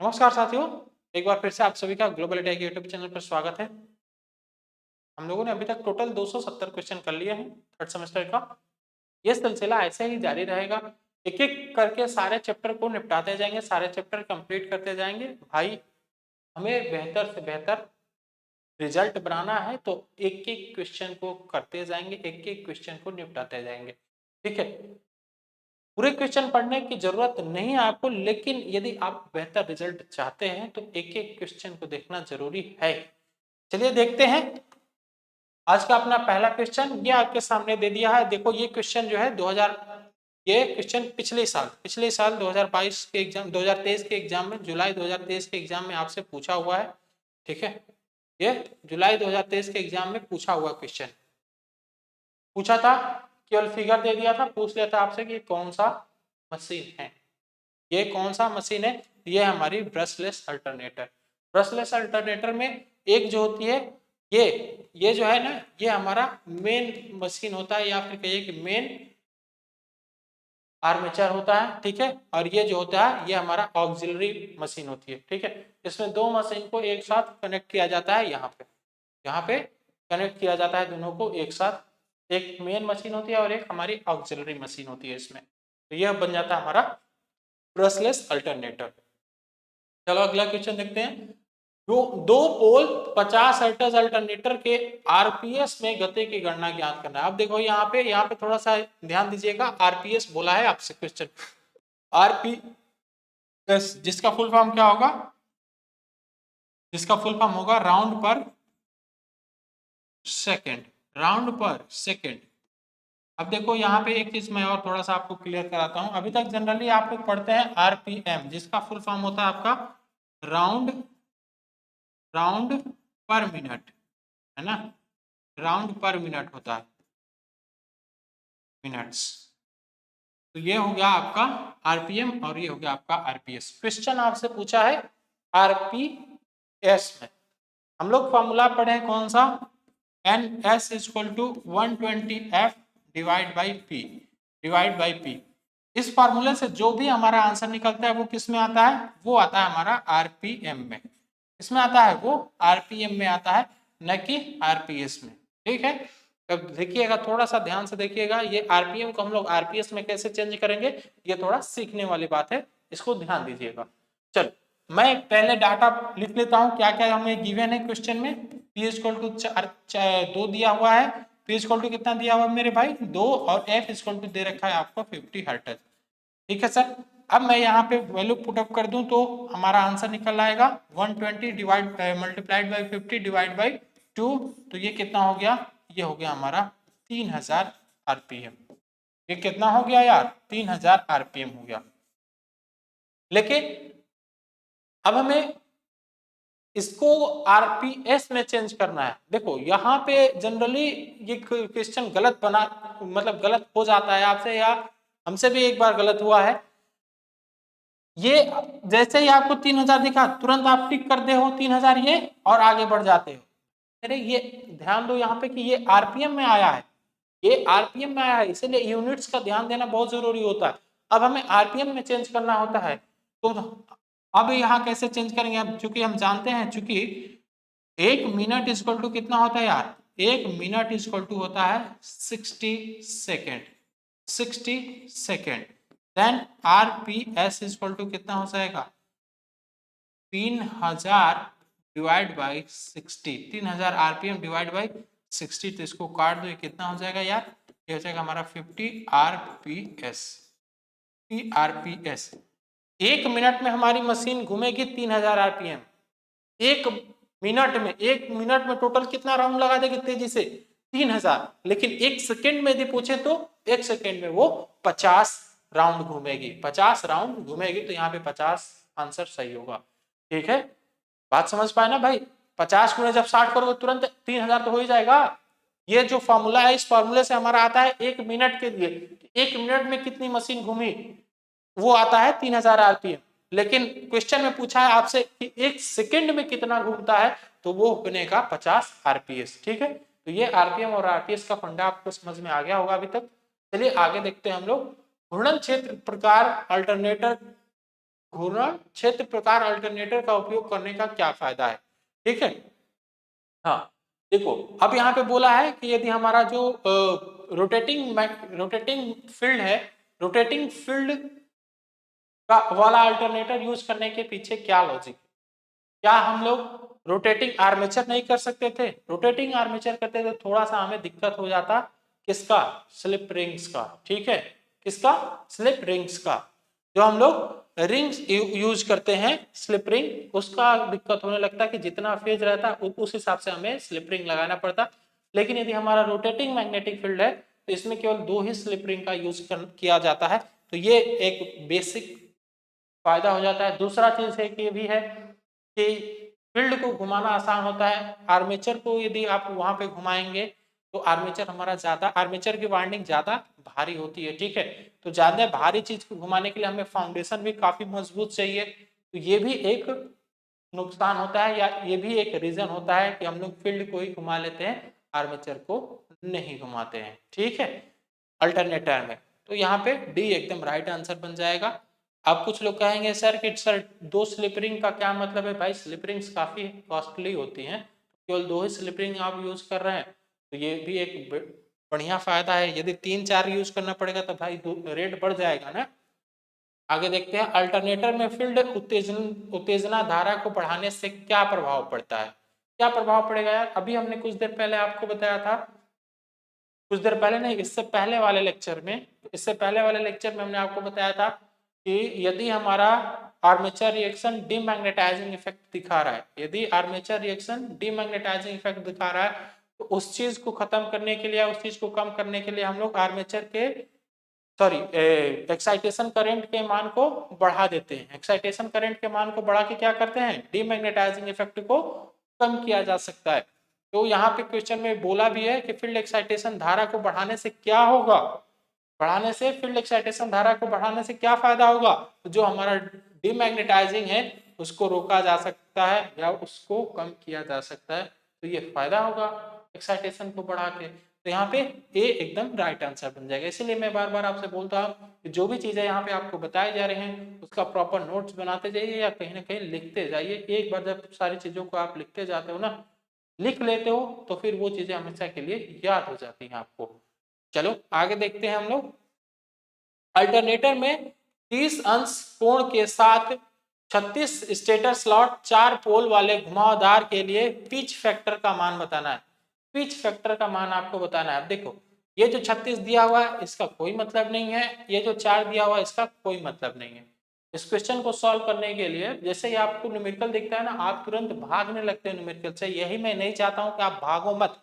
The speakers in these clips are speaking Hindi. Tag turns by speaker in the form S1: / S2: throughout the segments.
S1: नमस्कार साथियों, एक बार फिर से आप सभी का ग्लोबल टेक यूट्यूब चैनल पर स्वागत है। हम लोगों ने अभी तक टोटल 270 क्वेश्चन कर लिए हैं थर्ड सेमेस्टर का। ये सिलसिला ऐसे ही जारी रहेगा। एक एक करके सारे चैप्टर को निपटाते जाएंगे, सारे चैप्टर कंप्लीट करते जाएंगे। भाई, हमें बेहतर से बेहतर रिजल्ट बनाना है तो एक एक क्वेश्चन को करते जाएंगे, एक एक क्वेश्चन को निपटाते जाएंगे। ठीक है, पूरे क्वेश्चन पढ़ने की जरूरत नहीं है आपको, लेकिन यदि आप बेहतर रिजल्ट चाहते हैं तो एक एक क्वेश्चन को देखना जरूरी है। चलिए देखते हैं आज का अपना पहला क्वेश्चन। ये आपके सामने दे दिया है। देखो ये क्वेश्चन जो है 2000, ये क्वेश्चन पिछले साल 2022 के एग्जाम 2023 के एग्जाम में, जुलाई 2023 के एग्जाम में आपसे पूछा हुआ है। ठीक है, ये जुलाई 2023 के एग्जाम में पूछा हुआ क्वेश्चन पूछा था। केवल फिगर दे दिया था, पूछ लिया था आपसे कि कौन सा मशीन है, ये कौन सा मशीन है। ये हमारी ब्रशलेस अल्टरनेटर। ब्रशलेस अल्टरनेटर में एक जो होती है, ये जो है ना, ये हमारा मेन मशीन होता है, या फिर कहिए कि मेन आर्मेचर होता है। ठीक है, और ये जो होता है ये हमारा ऑक्सिलरी मशीन होती है। ठीक है, इसमें दो मशीन को एक साथ कनेक्ट किया जाता है। यहाँ पे कनेक्ट किया जाता है दोनों को एक साथ। एक मेन मशीन होती है और एक हमारी ऑक्सिलरी मशीन होती है इसमें। तो यह बन जाता है हमारा ब्रशलेस अल्टरनेटर। चलो अगला क्वेश्चन देखते हैं। दो पोल 50 हर्ट्ज अल्टरनेटर के आरपीएस में गति की गणना ज्ञात करना है। अब देखो यहाँ पे थोड़ा सा ध्यान दीजिएगा। आरपीएस बोला है आपसे क्वेश्चन। आरपीएस जिसका फुल फॉर्म क्या होगा? जिसका फुल फॉर्म होगा राउंड पर सेकेंड। राउंड पर सेकेंड। अब देखो यहाँ पे एक चीज मैं और थोड़ा सा आपको क्लियर कराता हूं। अभी तक जनरली आप लोग पढ़ते हैं आरपीएम, जिसका फुल फॉर्म होता है आपका राउंड राउंड पर मिनट, है ना। राउंड पर मिनट होता है, मिनट्स। तो ये हो गया आपका आरपीएम और ये हो गया आपका आरपीएस। क्वेश्चन आपसे पूछा है आरपीएस में। हम लोग फॉर्मूला पढ़े कौन सा? N S equal to 120 F divide by P. इस फॉर्मूले से जो भी हमारा आंसर निकलता है वो किस में आता है? वो आता है हमारा आरपीएम में। इसमें आता है वो आरपीएम में आता है, न कि आरपीएस में। ठीक है, अब देखिएगा, थोड़ा सा ध्यान से देखिएगा। ये आरपीएम को हम लोग आरपीएस में कैसे चेंज करेंगे, ये थोड़ा सीखने वाली बात है, इसको ध्यान दीजिएगा। चलो मैं पहले डाटा लिख लेता हूं, क्या क्या हमें गिवन है क्वेश्चन में। पी इक्वल टू 2 दिया हुआ है। पी इक्वल टू कितना दिया हुआ है मेरे भाई? 2। और एफ इक्वल टू दे रखा है आपको 50 हर्ट्ज। ठीक है सर, अब मैं यहाँ पे वैल्यू पुटअप कर दूं तो हमारा आंसर निकल आएगा 120 divide multiplied by 50 divide by 2। तो ये कितना हो गया? ये हो गया हमारा 3000 आरपीएम। ये कितना हो गया यार? 3000 आरपीएम हो गया। लेकिन अब हमें इसको आरपीएस में चेंज करना है। देखो यहाँ पे जनरली ये क्वेश्चन गलत बना, मतलब गलत हो जाता है आपसे, या हमसे भी एक बार गलत हुआ है। ये जैसे ही आपको 3000 दिखा, तुरंत आप टिक कर दे हो 3000 ये, और आगे बढ़ जाते हो। अरे ये ध्यान दो यहाँ पे कि ये आरपीएम में आया है, ये आरपीएम में आया है, इसलिए यूनिट्स का ध्यान देना बहुत जरूरी होता है। अब हमें आरपीएम में चेंज करना होता है, तो अब यहाँ कैसे चेंज करेंगे? अब चूंकि हम जानते हैं, चूंकि 1 मिनट इक्वल टू कितना होता है यार? 1 मिनट इक्वल टू होता है 60 second. 60 second. Then RPS equal to कितना हो जाएगा? 3000 divide by 60। 3000 RPM divide by 60। तो इसको काट दो, ये कितना हो जाएगा यार? ये हो जाएगा हमारा 50 आरपीएस। आरपीएस 1 मिनट में हमारी मशीन घूमेगी 3000 आरपीएम। 1 मिनट में टोटल कितना राउंड लगा देगी तेजी से? 3000। लेकिन 1 सेकेंड में यदि पूछे तो 1 सेकेंड में वो 50 राउंड घूमेगी। 50 राउंड घूमेगी, तो यहाँ पे 50 आंसर सही होगा। ठीक है, बात समझ पाए ना भाई? 50 गुणे जब 60 करोगे तुरंत 3000 तो हो ही जाएगा। ये जो फॉर्मूला है, इस फॉर्मूले से हमारा आता है 1 मिनट के लिए, 1 मिनट में कितनी मशीन घूमी, वो आता है 3000 आरपीएम। लेकिन क्वेश्चन में पूछा है आपसे कि 1 सेकेंड में कितना घूमता है, तो वो बनेगा 50 आरपीएस। ठीक है, तो ये आरपीएम और आरपीएस का फंडा आपको समझ में आ गया होगा अभी तक। चलिए आगे देखते हैं हम लोग। घूर्णन क्षेत्र प्रकार अल्टरनेटर घूर्णन क्षेत्र प्रकार अल्टरनेटर का उपयोग करने का क्या फायदा है। ठीक है, हाँ देखो अब यहाँ पे बोला है कि यदि हमारा जो रोटेटिंग फील्ड है, रोटेटिंग फील्ड का वाला अल्टरनेटर यूज करने के पीछे क्या लॉजिक, क्या हम लोग रोटेटिंग आर्मेचर नहीं कर सकते थे? रोटेटिंग आर्मेचर करते तो थोड़ा सा हमें दिक्कत हो जाता, किसका? स्लिप रिंग्स का। ठीक है, किसका? स्लिप रिंग्स का। जो हम लोग रिंग्स यूज करते हैं स्लिप रिंग, उसका दिक्कत होने लगता है कि जितना फेज रहता है उस हिसाब से हमें स्लिप रिंग लगाना पड़ता। लेकिन यदि हमारा रोटेटिंग मैग्नेटिक फील्ड है तो इसमें केवल 2 ही स्लिप रिंग का यूज किया जाता है। तो ये एक बेसिक फायदा हो जाता है। दूसरा चीज है कि ये भी है कि फील्ड को घुमाना आसान होता है। आर्मेचर को यदि आप वहां पे घुमाएंगे तो आर्मेचर हमारा ज्यादा, आर्मेचर की वाइंडिंग ज्यादा भारी होती है। ठीक है, तो ज्यादा भारी चीज को घुमाने के लिए हमें फाउंडेशन भी काफी मजबूत चाहिए। तो ये भी एक नुकसान होता है, या ये भी एक रीजन होता है कि हम लोग फील्ड को ही घुमा लेते हैं, आर्मेचर को नहीं घुमाते हैं। ठीक है, अल्टरनेटर में। तो यहाँ पे डी एकदम राइट आंसर बन जाएगा। अब कुछ लोग कहेंगे सर कि सर 2 स्लिप रिंग का क्या मतलब है? भाई स्लिप रिंग्स काफी कॉस्टली होती हैं, केवल 2 ही स्लिप रिंग आप यूज कर रहे हैं तो ये भी एक बढ़िया फायदा है। यदि 3-4 यूज करना पड़ेगा तो भाई रेट बढ़ जाएगा ना। आगे देखते हैं, अल्टरनेटर में फील्ड उत्तेजना धारा को बढ़ाने से क्या प्रभाव पड़ता है? क्या प्रभाव पड़ेगा यार? अभी हमने कुछ देर पहले आपको बताया था, कुछ देर पहले नहीं, इससे पहले वाले लेक्चर में, हमने आपको बताया था कि यदि हमारा आर्मेचर रिएक्शन डीमैग्नेटाइजिंग इफेक्ट दिखा रहा है, यदि आर्मेचर रिएक्शन डीमैग्नेटाइजिंग इफेक्ट दिखा रहा है तो उस चीज को खत्म करने के लिए, उस चीज को कम करने के लिए हम लोग आर्मेचर के एक्साइटेशन करंट के मान को बढ़ा देते हैं। एक्साइटेशन करंट के मान को बढ़ा के क्या करते हैं? डीमैग्नेटाइजिंग इफेक्ट को कम किया जा सकता है। तो यहाँ पे क्वेश्चन में बोला भी है कि फील्ड एक्साइटेशन धारा को बढ़ाने से क्या होगा, बढ़ाने से, फील्ड एक्साइटेशन धारा को बढ़ाने से क्या फायदा होगा? तो जो हमारा डीमैग्नेटाइजिंग है उसको रोका जा सकता है या उसको कम किया जा सकता है। तो ये फायदा होगा एक्साइटेशन को बढ़ा के। तो यहाँ पे ए एकदम राइट आंसर बन जाएगा। इसीलिए मैं बार बार आपसे बोलता हूँ कि जो भी चीजें यहाँ पे आपको बताए जा रहे हैं उसका प्रॉपर नोट्स बनाते जाइए या कहीं ना कहीं लिखते जाइए। एक बार जब सारी चीजों को आप लिखते जाते हो ना, लिख लेते हो, तो फिर वो चीजें हमेशा के लिए याद हो जाती हैं आपको। चलो आगे देखते हैं हम लोग। अल्टरनेटर में 30 अंश कोण के साथ 36 स्टेटर स्लॉट 4 पोल वाले घुमावदार के लिए पिच फैक्टर का मान बताना है। पिच फैक्टर का मान आपको बताना है। अब देखो ये जो 36 दिया हुआ है इसका कोई मतलब नहीं है, ये जो 4 दिया हुआ है इसका कोई मतलब नहीं है। इस क्वेश्चन को सॉल्व करने के लिए जैसे ही आपको न्यूमेरिकल दिखता है ना, आप तुरंत भागने लगते हैं न्यूमेरिकल से। यही मैं नहीं चाहता हूं कि आप भागो मत,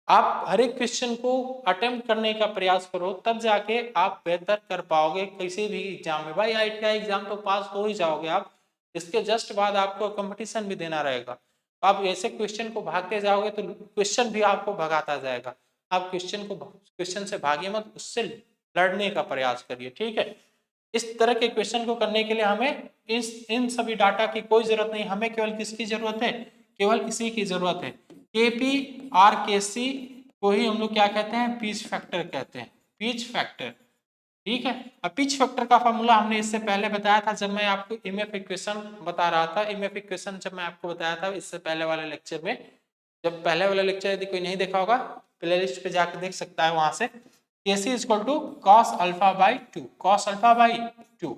S1: आप हर एक क्वेश्चन को अटेम्प्ट करने का प्रयास करो, तब जाके आप बेहतर कर पाओगे किसी भी एग्जाम में। भाई आईटीआई एग्जाम तो पास हो ही जाओगे आप, इसके जस्ट बाद आपको कंपटीशन भी देना रहेगा। आप ऐसे क्वेश्चन को भागते जाओगे तो क्वेश्चन भी आपको भगाता जाएगा। आप क्वेश्चन से भागिए मत, उससे लड़ने का प्रयास करिए। ठीक है, इस तरह के क्वेश्चन को करने के लिए हमें इन सभी डाटा की कोई जरूरत नहीं, हमें केवल किसकी जरूरत है? केवल इसी की जरूरत है। केपी आर के सी को ही हम लोग क्या कहते हैं? पिच फैक्टर कहते हैं, पिच फैक्टर। ठीक है, अब पिच फैक्टर का फॉर्मूला हमने इससे पहले बताया था जब मैं आपको ईएमएफ इक्वेशन बता रहा था। ईएमएफ इक्वेशन जब मैं आपको बताया था इससे पहले वाले लेक्चर में, जब पहले वाला लेक्चर यदि कोई नहीं देखा होगा प्लेलिस्ट पे जाकर देख सकता है वहां से। KC equal to cos alpha by 2, cos alpha by 2।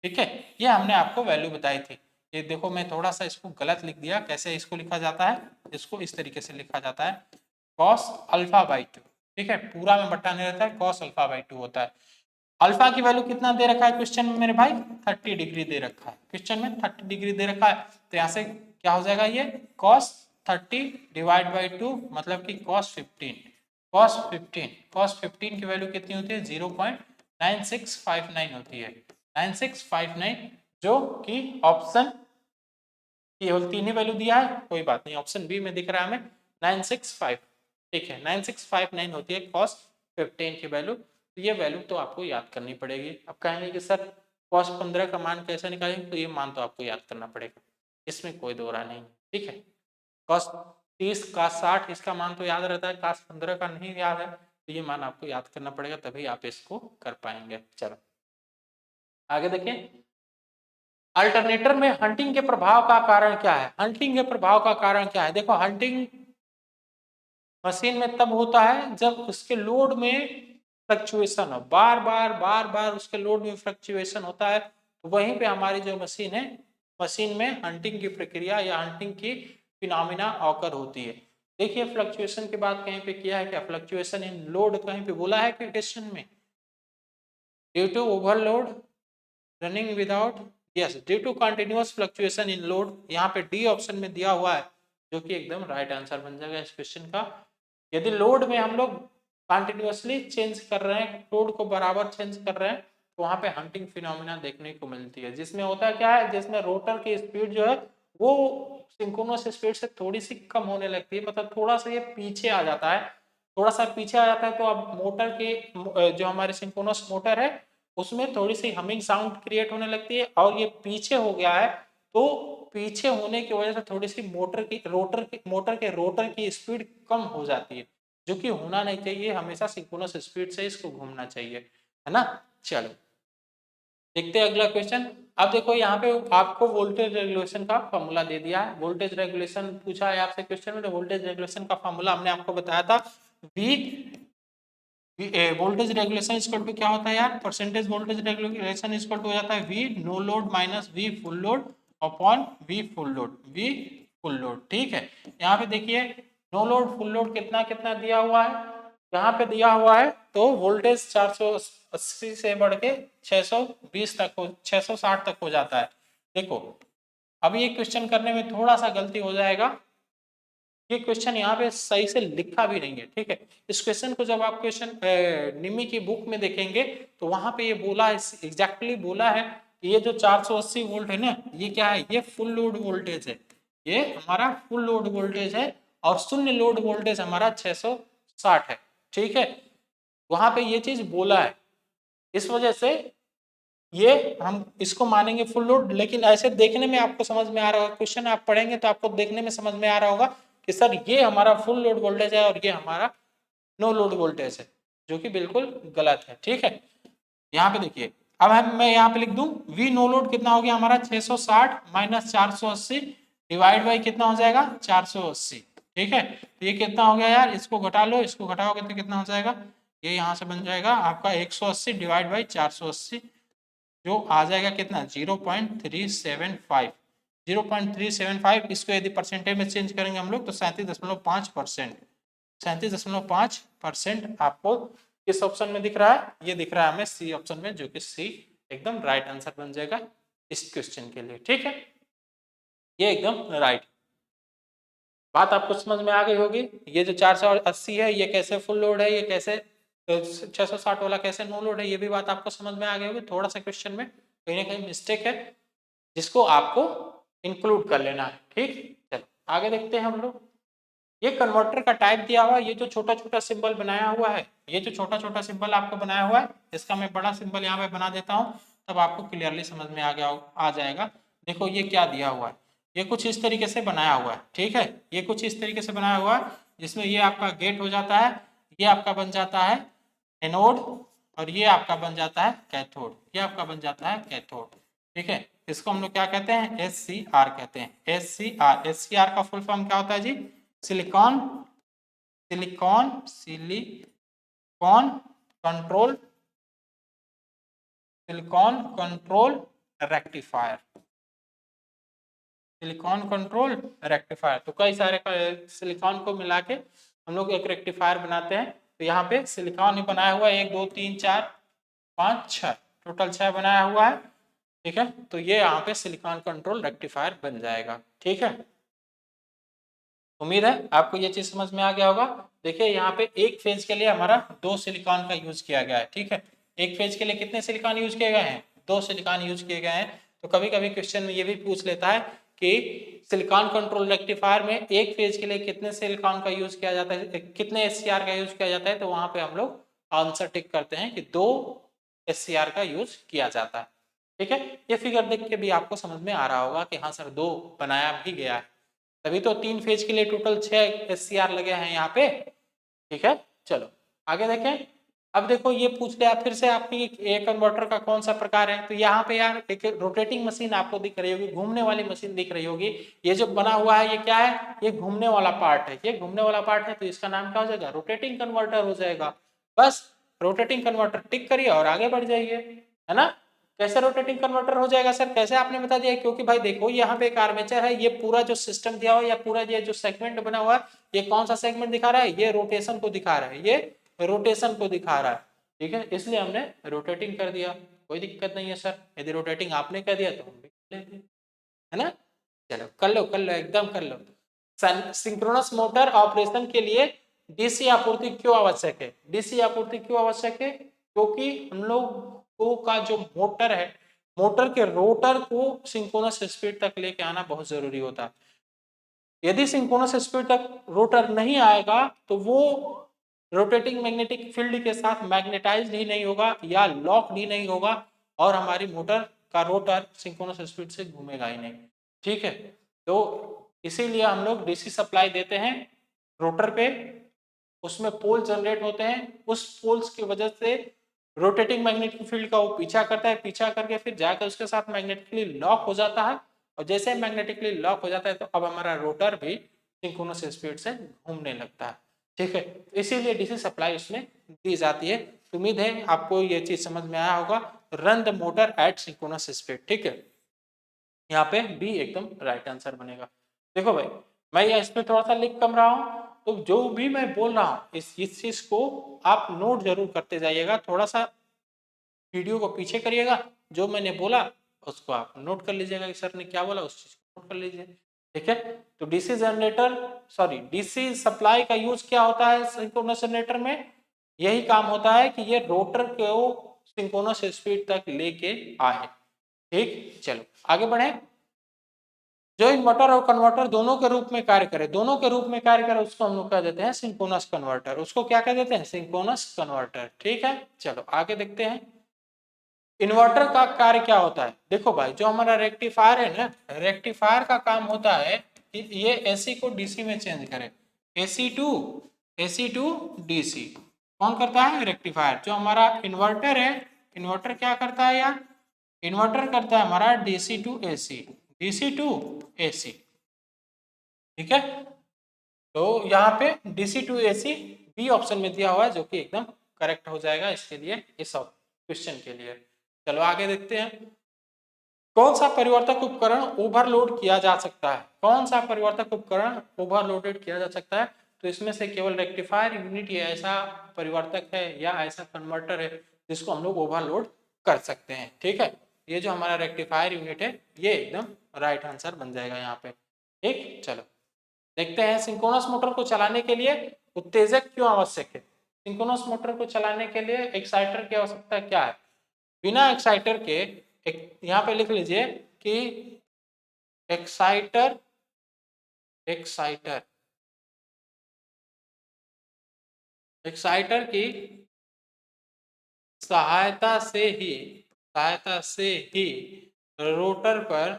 S1: ठीक है, ये हमने आपको वैल्यू बताई थी। ये देखो मैं थोड़ा सा इसको गलत लिख दिया, कैसे इसको लिखा जाता है? इसको इस तरीके से लिखा जाता है कॉस अल्फा बाई 2। ठीक है, पूरा में बट्टा नहीं रहता है, कॉस अल्फा बाई 2 होता है। अल्फा की वैल्यू कितना दे रखा है क्वेश्चन में मेरे भाई? 30 डिग्री दे रखा है, क्वेश्चन में 30 डिग्री दे रखा है। तो यहाँ से क्या हो जाएगा? ये cos 30 डिवाइड बाई 2 मतलब कि cos 15। cos 15 की वैल्यू कितनी होती है? 0.9659 होती है, 9659, जो कि ऑप्शन केवल 3 ही वैल्यू दिया है, कोई बात नहीं, ऑप्शन बी में दिख रहा है हमें 965। ठीक है, 9659 होती है cos 15 की वैल्यू। तो ये वैल्यू तो आपको याद करनी पड़ेगी। अब कहेंगे कि सर cos 15 का मान कैसे निकालेंगे? तो ये मान तो आपको याद करना पड़ेगा, इसमें कोई दो राय नहीं। ठीक है, cos 30 cos 60 इसका मान तो याद रहता है, cos 15 का नहीं याद है, तो ये मान आपको याद करना पड़ेगा, तभी आप इसको कर पाएंगे। चलो आगे देखिए, अल्टरनेटर में हंटिंग के प्रभाव का कारण क्या है? हंटिंग के प्रभाव का कारण क्या है? देखो, हंटिंग मशीन में तब होता है जब उसके लोड में फ्लक्चुएशन हो, बार बार उसके लोड में फ्लक्चुएशन होता है, तो वहीं पे हमारी जो मशीन है, मशीन में हंटिंग की प्रक्रिया या हंटिंग की फिनोमिना ऑकर होती है। देखिए, फ्लक्चुएशन की बात कहीं पे किया है क्या? फ्लक्चुएशन इन लोड कहीं पे बोला है कि क्वेश्चन में? Due to overload, running without, yes, due to continuous fluctuation in load, यहाँ पे डी ऑप्शन में दिया हुआ है, जो कि एकदम राइट आंसर बन जाएगा इस क्वेश्चन का। यदि लोड में हम लोग कंटिन्यूअसली चेंज कर रहे हैं, लोड को बराबर चेंज कर रहे हैं, तो वहां पे हंटिंग फिनोमिना देखने को मिलती है, जिसमें होता है क्या है, जिसमें रोटर की स्पीड जो है वो सिंक्रोनस स्पीड से थोड़ी सी कम होने लगती है, मतलब थोड़ा सा ये पीछे आ जाता है, थोड़ा सा पीछे आ जाता है, तो अब मोटर के जो हमारे सिंक्रोनस मोटर है उसमें थोड़ी सी हमिंग साउंड क्रिएट होने लगती है, और ये पीछे हो गया है, तो पीछे होने की वजह से थोड़ी सी मोटर के रोटर की स्पीड कम हो जाती है, जो कि होना नहीं चाहिए, हमेशा सिंक्रोनस स्पीड से इसको घूमना चाहिए, है ना। चलो देखते हैं अगला क्वेश्चन। अब देखो, यहाँ पे आपको वोल्टेज रेगुलेशन का फॉर्मूला दे दिया है, वोल्टेज रेगुलेशन पूछा है आपसे क्वेश्चन में, तो वोल्टेज रेगुलेशन का फॉर्मूला हमने आपको बताया था, V voltage regulation equal to क्या होता है यार? Percentage voltage regulation equal to हो जाता है V no load minus V full load upon V full load, V full load, ठीक है। यहाँ पे देखिए, नो लोड फुल लोड कितना कितना दिया हुआ है, यहाँ पे दिया हुआ है, तो वोल्टेज 480 से बढ़ के 620 तक हो, 660 तक हो जाता है। देखो, अभी ये क्वेश्चन करने में थोड़ा सा गलती हो जाएगा, ये क्वेश्चन यहाँ पे सही से लिखा भी नहीं है, ठीक है। इस क्वेश्चन को जब आप क्वेश्चन निमी की बुक में देखेंगे, तो वहां पे ये बोला है, एग्जैक्टली बोला है कि ये जो 480 वोल्ट है ना, ये क्या है? ये फुल लोड वोल्टेज है, ये हमारा फुल लोड वोल्टेज है, और शून्य लोड वोल्टेज हमारा 660 है, ठीक है। वहां पे ये चीज बोला है, इस वजह से ये हम इसको मानेंगे फुल लोड, लेकिन ऐसे देखने में आपको समझ में आ रहा होगा, क्वेश्चन आप पढ़ेंगे तो आपको देखने में समझ में आ रहा होगा कि सर ये हमारा फुल लोड वोल्टेज है और ये हमारा नो लोड वोल्टेज है, जो कि बिल्कुल गलत है, ठीक है। यहाँ पे देखिए, अब मैं यहाँ पे लिख दूं वी नो लोड कितना हो गया हमारा? 660 माइनस 480 डिवाइड बाई कितना हो जाएगा? 480, ठीक है। तो ये कितना हो गया यार? इसको घटा लो, इसको घटाओगे तो कितना हो जाएगा? ये यहाँ से बन जाएगा आपका 180 डिवाइड बाई 480, जो आ जाएगा कितना? 0.375, 0.375। इसको यदि परसेंटेज में चेंज करेंगे हम लोग तो 37.5%, 37.5% आपको किस ऑप्शन में दिख रहा है? ये दिख रहा है हमें सी ऑप्शन में, जो कि सी एकदम राइट आंसर बन जाएगा इस क्वेश्चन के लिए, ठीक है। ये एकदम राइट बात आपको समझ में आ गई होगी। ये जो 480 है ये कैसे फुल लोड है, ये कैसे 660 वाला कैसे नो लोड है, ये भी बात आपको समझ में आ गई होगी। थोड़ा सा क्वेश्चन में कहीं ना कहीं मिस्टेक है, जिसको आपको इंक्लूड कर लेना है, ठीक। चलो आगे देखते हैं हम लोग। ये कन्वर्टर का टाइप दिया हुआ है, ये जो छोटा छोटा सिंबल बनाया हुआ है, ये जो छोटा छोटा सिंबल आपको बनाया हुआ है, इसका मैं बड़ा सिंबल यहाँ पे बना देता हूँ, तब आपको क्लियरली समझ में आ जाएगा। देखो ये क्या दिया हुआ है, ये कुछ इस तरीके से बनाया हुआ है, ठीक है। ये कुछ इस तरीके से बनाया हुआ है, जिसमें ये आपका गेट हो जाता है, ये आपका बन जाता है एनोड, और ये आपका बन जाता है कैथोड, ये आपका बन जाता है कैथोड, ठीक है। इसको हम लोग क्या कहते हैं? SCR कहते हैं, SCR। SCR का फुल फॉर्म क्या होता है जी? Silicon silicon silicon control silicon control rectifier, silicon control rectifier. तो कई सारे सिलिकॉन को मिला के हम लोग एक रेक्टिफायर बनाते हैं। तो यहाँ पे सिलिकॉन ही बनाया हुआ है, 1 2 3 4 5 6, टोटल 6 बनाया हुआ है, ठीक है। तो ये यहाँ पे सिलिकॉन कंट्रोल रेक्टिफायर बन जाएगा, ठीक है। उम्मीद है आपको ये चीज समझ में आ गया होगा। देखिए यहाँ पे एक फेज के लिए हमारा 2 सिलिकॉन का यूज किया गया है, ठीक है। एक फेज के लिए कितने सिलिकॉन यूज किए गए हैं? 2 सिलिकॉन यूज किए गए हैं। तो कभी कभी क्वेश्चन में ये भी पूछ लेता है कि सिलिकॉन कंट्रोल रेक्टिफायर में एक फेज के लिए कितने सिलिकॉन का यूज किया जाता है, कितने SCR का यूज किया जाता है, तो वहां पे हम लोग आंसर टिक करते हैं कि 2 SCR का यूज किया जाता है, ठीक है। ये फिगर देख के भी आपको समझ में आ रहा होगा कि हाँ सर 2 बनाया भी गया है, तभी तो 3 फेज के लिए टोटल 6 SCR लगे हैं यहाँ पे, ठीक है। चलो आगे देखें। अब देखो ये पूछ लिया फिर से आपकी ए कन्वर्टर का कौन सा प्रकार है, तो यहाँ पे यार एक रोटेटिंग मशीन आपको दिख रही होगी, घूमने वाली मशीन दिख रही होगी। ये जो बना हुआ है ये क्या है, ये घूमने वाला पार्ट है, ये घूमने वाला पार्ट है, तो इसका नाम क्या हो जाएगा, रोटेटिंग कन्वर्टर हो जाएगा। बस रोटेटिंग कन्वर्टर टिक करिए और आगे बढ़ जाइए, है ना। कैसे रोटेटिंग कन्वर्टर हो जाएगा सर, कैसे आपने बता दिया, क्योंकि भाई देखो यहाँ पे एक आर्मेचर है, ये पूरा जो सिस्टम दिया हुआ है या पूरा ये जो सेगमेंट बना हुआ है, ये कौन सा सेगमेंट दिखा रहा है, ये रोटेशन को दिखा रहा है, ये रोटेशन को दिखा रहा है, ठीक है, इसलिए हमने रोटेटिंग कर दिया, कोई दिक्कत नहीं है सर, यदि रोटेटिंग आपने कर दिया तो हम भी कर लेते हैं, है ना। चलो कर लो एकदम कर लो। सिंक्रोनस मोटर ऑपरेशन के लिए डीसी आपूर्ति क्यों आवश्यक है, डीसी आपूर्ति क्यों आवश्यक है, क्योंकि हम लोगों का जो मोटर है, मोटर के रोटर को सिंक्रोनस स्पीड तक लेके आना बहुत जरूरी होता है। यदि सिंक्रोनस स्पीड तक रोटर नहीं आएगा तो वो रोटेटिंग मैग्नेटिक फील्ड के साथ मैग्नेटाइज्ड ही नहीं होगा या लॉक्ड ही नहीं होगा, और हमारी मोटर का रोटर सिंक्रोनस स्पीड से घूमेगा ही नहीं, ठीक है। तो इसीलिए हम लोग डीसी सप्लाई देते हैं रोटर पे, उसमें पोल जनरेट होते हैं, उस पोल्स की वजह से रोटेटिंग मैग्नेटिक फील्ड का वो पीछा करता है, पीछा करके फिर जाकर उसके साथ मैग्नेटिकली लॉक हो जाता है, और जैसे मैग्नेटिकली लॉक हो जाता है तो अब हमारा रोटर भी सिंक्रोनस स्पीड से घूमने लगता है, ठीक है। इसीलिए डीसी सप्लाई उसमें दी जाती है। उम्मीद है आपको ये चीज समझ में आया होगा, run the motor at synchronous speed, ठीक है। यहाँ पे बी एकदम राइट आंसर बनेगा। देखो भाई मैं इस पे थोड़ा सा लिख कम रहा हूँ, तो जो भी मैं बोल रहा हूँ इस चीज को आप नोट जरूर करते जाइएगा, थोड़ा सा वीडियो को पीछे करिएगा, जो मैंने बोला उसको आप नोट कर लीजिएगा कि सर ने क्या बोला, उस चीज को नोट कर लीजिए, ठीक है। तो DC generator sorry DC supply का यूज क्या होता है सिंक्रोनस जनरेटर में, यही काम होता है कि ये रोटर को सिंक्रोनस स्पीड तक लेके आए, ठीक। चलो आगे बढ़े। जो इन्वर्टर और कन्वर्टर दोनों के रूप में कार्य करे, दोनों के रूप में कार्य करे, उसको हम लोग कह देते हैं सिंक्रोनस कन्वर्टर, उसको क्या कह देते हैं, सिंक्रोनस कन्वर्टर, ठीक है। चलो आगे देखते हैं इन्वर्टर का कार्य क्या होता है। देखो भाई जो हमारा रेक्टिफायर है ना, रेक्टिफायर का काम होता है कि ये एसी को डीसी में चेंज करे, एसी टू डीसी कौन करता है, रेक्टिफायर। जो हमारा इन्वर्टर है, इन्वर्टर क्या करता है यार, इन्वर्टर करता है हमारा DC to AC, DC to AC, ठीक है। तो यहाँ पे DC to AC B option में दिया हुआ है, जो कि एकदम करेक्ट हो जाएगा इसके लिए, इस क्वेश्चन के लिए। चलो आगे देखते हैं कौन सा परिवर्तक उपकरण ओवरलोड किया जा सकता है, कौन सा परिवर्तक उपकरण ओवरलोडेड किया जा सकता है। तो इसमें से केवल रेक्टिफायर यूनिट ही ऐसा परिवर्तक है या ऐसा कन्वर्टर है जिसको हम लोग ओवरलोड कर सकते हैं, ठीक है। ये जो हमारा रेक्टिफायर यूनिट है ये एकदम राइट आंसर बन जाएगा यहाँ पे, ठीक। चलो देखते हैं सिंक्रोनस मोटर को चलाने के लिए उत्तेजक क्यों आवश्यक है। सिंक्रोनस मोटर को चलाने के लिए एक्साइटर की आवश्यकता क्या है। बिना एक्साइटर के एक यहाँ पे लिख लीजिए कि एक्साइटर एक्साइटर एक्साइटर की सहायता से ही रोटर पर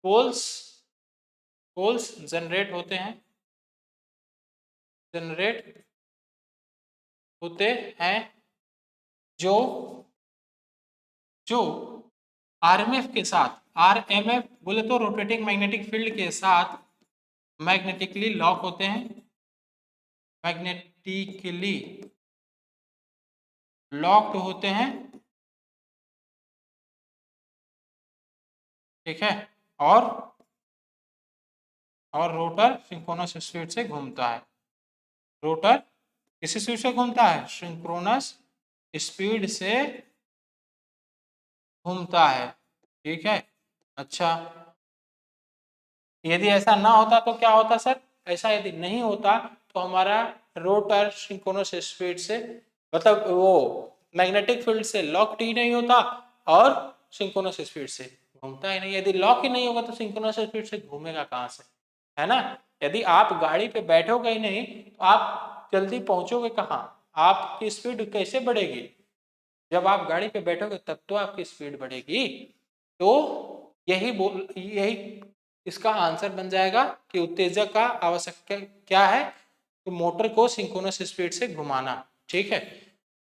S1: पोल्स पोल्स जनरेट होते हैं, जो जो आरएमएफ के साथ, आरएमएफ बोले तो रोटेटिंग मैग्नेटिक फील्ड के साथ मैग्नेटिकली लॉक होते हैं, मैग्नेटिकली लॉक्ड होते हैं, ठीक है। और रोटर सिंक्रोनस स्पीड से घूमता है, रोटर किस स्पीड से घूमता है, सिंक्रोनस स्पीड से घूमता है, ठीक है। अच्छा यदि ऐसा ना होता तो क्या होता सर, ऐसा यदि नहीं होता तो हमारा रोटर सिंक्रोनस स्पीड से मतलब वो मैग्नेटिक फील्ड से लॉक्ड ही नहीं होता और सिंक्रोनस स्पीड से घूमता ही नहीं। यदि लॉक ही नहीं होगा तो सिंक्रोनस स्पीड से घूमेगा कहाँ से, है ना। यदि आप गाड़ी पे बैठोगे ही नहीं तो आप जल्दी पहुंचोगे कहाँ, आपकी स्पीड कैसे बढ़ेगी, जब आप गाड़ी पे बैठोगे तब तो आपकी स्पीड बढ़ेगी। तो यही इसका आंसर बन जाएगा कि उत्तेजक का आवश्यकता क्या है, तो मोटर को सिंक्रोनस स्पीड से घुमाना। ठीक है,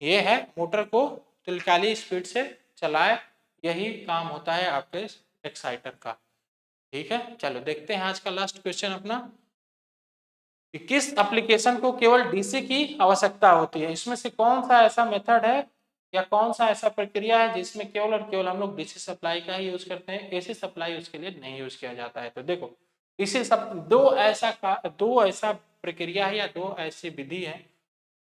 S1: ये है मोटर को तुल्यकालिक स्पीड से चलाए, यही काम होता है आपके एक्साइटर का। ठीक है, चलो देखते हैं आज का लास्ट क्वेश्चन अपना, कि किस एप्लीकेशन को केवल डीसी की आवश्यकता होती है। इसमें से कौन सा ऐसा मेथड है या कौन सा ऐसा प्रक्रिया है जिसमें केवल और केवल हम लोग डीसी सप्लाई का ही यूज करते हैं, एसी सप्लाई उसके लिए नहीं यूज किया जाता है। तो देखो डीसी दो ऐसा प्रक्रिया है या दो ऐसी विधि है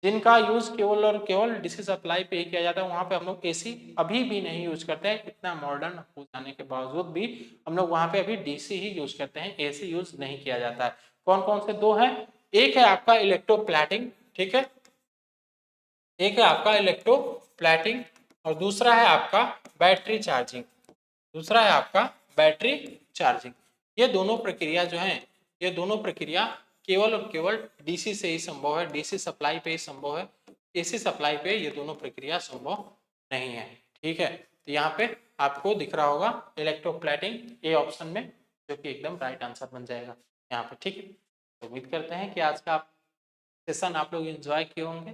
S1: जिनका यूज केवल और केवल डीसी सप्लाई पे ही किया जाता है। वहां पे हम लोग एसी अभी भी नहीं यूज करते हैं, इतना मॉडर्न हो जाने के बावजूद भी हम लोग वहां पे अभी डीसी ही यूज करते हैं, एसी यूज नहीं किया जाता है। कौन कौन से दो हैं? एक है आपका इलेक्ट्रोप्लेटिंग, ठीक है, एक है आपका इलेक्ट्रोप्लेटिंग और दूसरा है आपका बैटरी चार्जिंग, दूसरा है आपका बैटरी चार्जिंग। ये दोनों प्रक्रिया जो है, ये दोनों प्रक्रिया केवल और केवल डीसी से ही संभव है, डीसी सप्लाई पे ही संभव है, एसी सप्लाई पे ये दोनों प्रक्रिया संभव नहीं है। ठीक है, तो यहाँ पे आपको दिख रहा होगा इलेक्ट्रोप्लेटिंग ए ऑप्शन में, जो कि एकदम राइट आंसर बन जाएगा यहाँ पे। ठीक है, तो उम्मीद करते हैं कि आज का सेशन आप लोग एंजॉय किए होंगे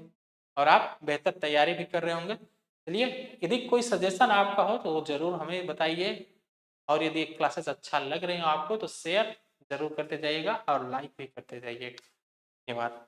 S1: और आप बेहतर तैयारी भी कर रहे होंगे। चलिए, यदि कोई सजेशन आपका हो तो जरूर हमें बताइए, और यदि क्लासेस अच्छा लग रही हो आपको तो शेयर जरूर करते जाइएगा और लाइक भी करते जाइएगा। धन्यवाद।